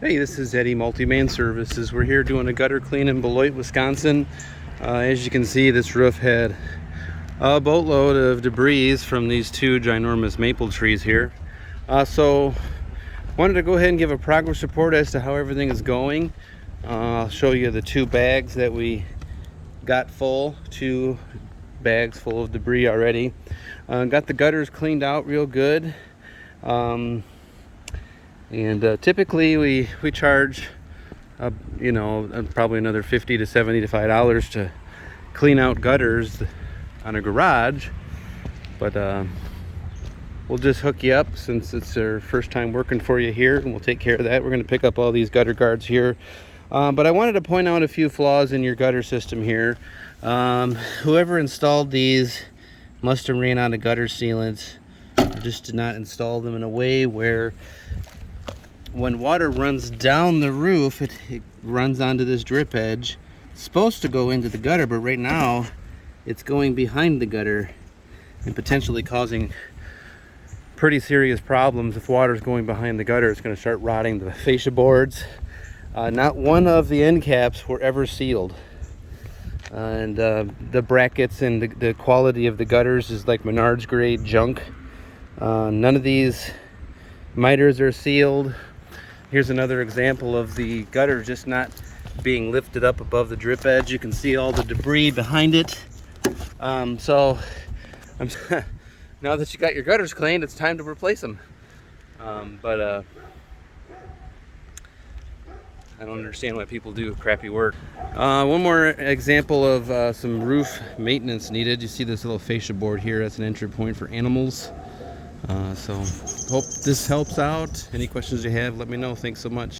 Hey, this is Eddie Multi-Man Services. We're here doing a gutter clean in Beloit, Wisconsin. As you can see, this roof had a boatload of debris from these two ginormous maple trees here. So wanted to go ahead and give a progress report as to how everything is going. I'll show you the 2 bags that we got full, 2 bags full of debris already. Got the gutters cleaned out real good. Typically we charge probably another $50 to $75 to clean out gutters on a garage, but we'll just hook you up since it's our first time working for you here, and we'll take care of that. We're going to pick up all these gutter guards here, but I wanted to point out a few flaws in your gutter system here. Whoever installed these must have ran out of gutter sealants, just did not install them in a way where when water runs down the roof, it runs onto this drip edge. It's supposed to go into the gutter, but right now it's going behind the gutter and potentially causing pretty serious problems. If water is going behind the gutter, it's going to start rotting the fascia boards. Not one of the end caps were ever sealed, and the brackets and the quality of the gutters is like Menards grade junk. None of these miters are sealed. Here's another example of the gutter just not being lifted up above the drip edge. You can see all the debris behind it. Now that you got your gutters cleaned, it's time to replace them. I don't understand why people do crappy work. One more example of some roof maintenance needed. You see this little fascia board here. That's an entry point for animals. So hope this helps out. Any questions you have, let me know. Thanks so much.